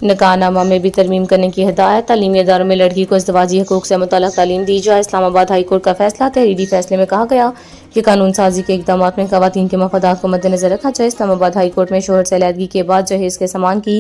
نکاح نامہ میں بھی ترمیم کرنے کی ہدایت۔ تعلیمی اداروں میں لڑکی کو ازدواجی حقوق سے متعلق تعلیم دی جائے۔ اسلام آباد ہائی کورٹ کا فیصلہ۔ تحریری فیصلے میں کہا گیا کہ قانون سازی کے اقدامات میں خواتین کے مفادات کو مد نظر رکھا جائے۔ اسلام آباد ہائی کورٹ میں شوہر سے علیحدگی کے بعد جہیز کے سامان کی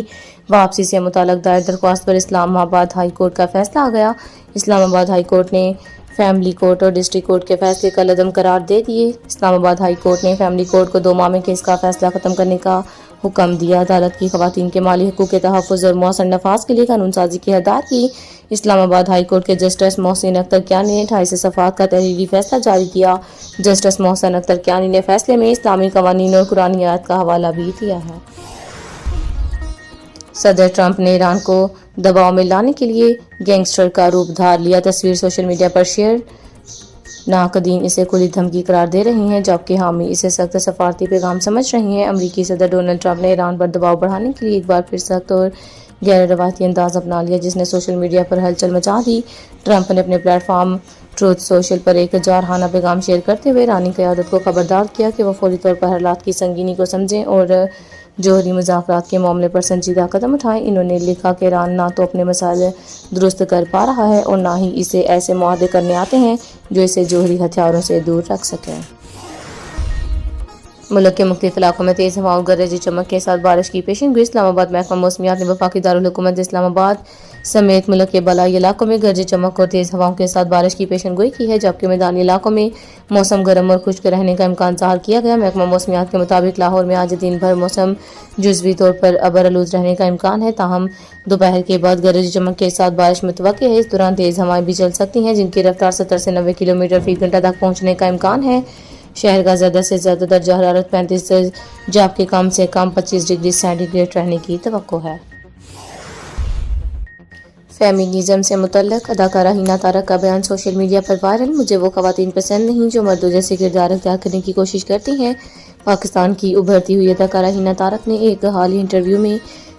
واپسی سے متعلق دائر درخواست پر اسلام آباد ہائی کورٹ کا فیصلہ آ گیا۔ اسلام آباد ہائی کورٹ نے فیملی کورٹ اور ڈسٹرکٹ کورٹ کے فیصلے کا لدم قرار دے دیے۔ اسلام آباد ہائی کورٹ نے فیملی کورٹ کو 2 ماہ میں کیس کا فیصلہ ختم کرنے کا حکم دیا۔ عدالت کی خواتین کے مالی حقوق کے تحفظ اور مؤثر نفاذ کے لیے قانون سازی کی ہدایت کی۔ اسلام آباد ہائی کورٹ کے جسٹس محسن اختر کیانی نے 28 صفحات کا تحریری فیصلہ جاری کیا۔ جسٹس محسن اختر کیانی نے فیصلے میں اسلامی قوانین اور قرآنی آیات کا حوالہ بھی دیا ہے۔ صدر ٹرمپ نے ایران کو دباؤ میں لانے کے لیے گینگسٹر کا روپ دھار لیا۔ تصویر سوشل میڈیا پر شیئر۔ ناقدین اسے کھلی دھمکی قرار دے رہے ہیں جبکہ حامی اسے سخت سفارتی پیغام سمجھ رہے ہیں۔ امریکی صدر ڈونلڈ ٹرمپ نے ایران پر دباؤ بڑھانے کے لیے ایک بار پھر سخت اور غیر روایتی انداز اپنا لیا جس نے سوشل میڈیا پر ہلچل مچا دی۔ ٹرمپ نے اپنے پلیٹ فارم ٹروتھ سوشل پر ایک جارحانہ پیغام شیئر کرتے ہوئے ایرانی قیادت کو خبردار کیا کہ وہ فوری طور پر حالات کی سنگینی کو سمجھیں اور جوہری مذاکرات کے معاملے پر سنجیدہ قدم اٹھائیں۔ انہوں نے لکھا کہ ایران نہ تو اپنے مسائل درست کر پا رہا ہے اور نہ ہی اسے ایسے معاہدے کرنے آتے ہیں جو اسے جوہری ہتھیاروں سے دور رکھ سکیں۔ ملک کے مختلف علاقوں میں تیز ہواؤں گرج چمک کے ساتھ بارش کی پیشن گوئی۔ اسلام آباد محکمہ موسمیات نے وفاقی دارالحکومت اسلام آباد سمیت ملک کے بالائی علاقوں میں گرج چمک اور تیز ہواؤں کے ساتھ بارش کی پیشن گوئی کی ہے جبکہ میدانی علاقوں میں موسم گرم اور خشک رہنے کا امکان ظاہر کیا گیا۔ محکمہ موسمیات کے مطابق لاہور میں آج دن بھر موسم جزوی طور پر ابرآلود رہنے کا امکان ہے تاہم دوپہر کے بعد گرج چمک کے ساتھ بارش متوقع ہے۔ اس دوران تیز ہوائیں بھی چل سکتی ہیں جن کی رفتار 70 سے 90 کلومیٹر فی گھنٹہ تک پہنچنے کا امکان ہے۔ شہر کا زیادہ سے زیادہ درجہ حرارت 35 جبکہ کم سے کم 25 ڈگری سینٹی گریڈ رہنے کی توقع ہے۔ فیمینزم سے متعلق اداکارہ ہینا تارک کا بیان سوشل میڈیا پر وائرل۔ مجھے وہ خواتین پسند نہیں جو مردوں جیسے کردار اختیار کرنے کی کوشش کرتی ہیں۔ پاکستان کی ابھرتی ہوئی اداکارہ ہینا تارک نے ایک حالیہ انٹرویو میں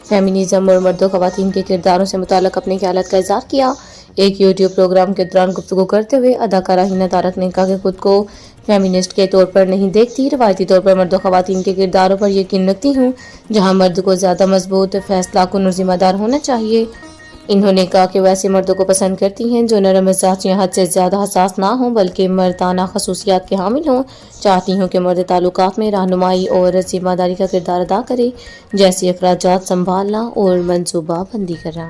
فیمینزم اور مرد و خواتین کے کرداروں سے متعلق اپنے خیالات کا اظہار کیا۔ ایک یوٹیوب پروگرام کے دوران گفتگو کرتے ہوئے اداکارہ ہینا تارک نے کہا کہ خود کو فیمینسٹ کے طور پر نہیں دیکھتی، روایتی طور پر مرد و خواتین کے کرداروں پر یقین رکھتی ہوں جہاں مرد کو زیادہ مضبوط، فیصلہ کن اور ذمہ دار ہونا چاہیے۔ انہوں نے کہا کہ وہ ایسے مردوں کو پسند کرتی ہیں جو نرم مزاج یا حد سے زیادہ حساس نہ ہوں بلکہ مردانہ خصوصیات کے حامل ہوں۔ چاہتی ہوں کہ مرد تعلقات میں رہنمائی اور ذمہ داری کا کردار ادا کرے جیسے اخراجات سنبھالنا اور منصوبہ بندی کرنا۔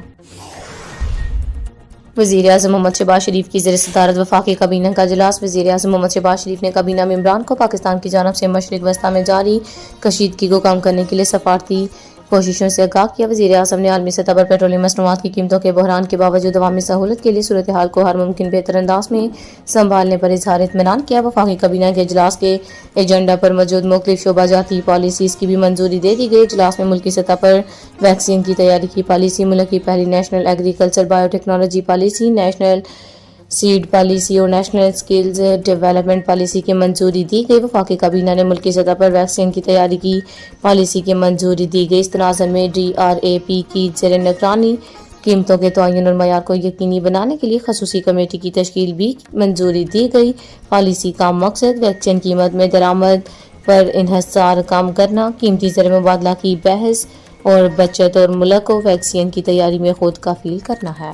وزیر اعظم محمد شہباز شریف کی زیر صدارت وفاقی کابینہ کا اجلاس۔ وزیر اعظم محمد شہباز شریف نے کابینہ ممبران کو پاکستان کی جانب سے مشرق وسطیٰ میں جاری کشیدگی کو کم کرنے کے لیے سفارتی کوششوں سے آگاہ کیا۔ وزیر اعظم نے عالمی سطح پر پیٹرولیم مصنوعات کی قیمتوں کے بحران کے باوجود عوامی سہولت کے لیے صورتحال کو ہر ممکن بہتر انداز میں سنبھالنے پر اظہار اطمینان کیا۔ وفاقی کابینہ کے اجلاس کے ایجنڈا پر موجود مختلف شعبہ جاتی پالیسیز کی بھی منظوری دے دی گئی۔ اجلاس میں ملکی سطح پر ویکسین کی تیاری کی پالیسی، ملک کی پہلی national agriculture bio technology policy, national seed policy اور نیشنل سکلز ڈیولپمنٹ پالیسی کی منظوری دی گئی۔ وفاقی کابینہ نے ملکی سطح پر ویکسین کی تیاری کی پالیسی کی منظوری دی گئی۔ اس تناظر میں DRAP کی زیر نگرانی قیمتوں کے تعین اور معیار کو یقینی بنانے کے لیے خصوصی کمیٹی کی تشکیل بھی منظوری دی گئی۔ پالیسی کا مقصد ویکسین قیمت میں درآمد پر انحصار کم کرنا، قیمتی زر مبادلہ کی بحث اور بچت اور ملک کو ویکسین کی تیاری میں خود کفیل کرنا ہے۔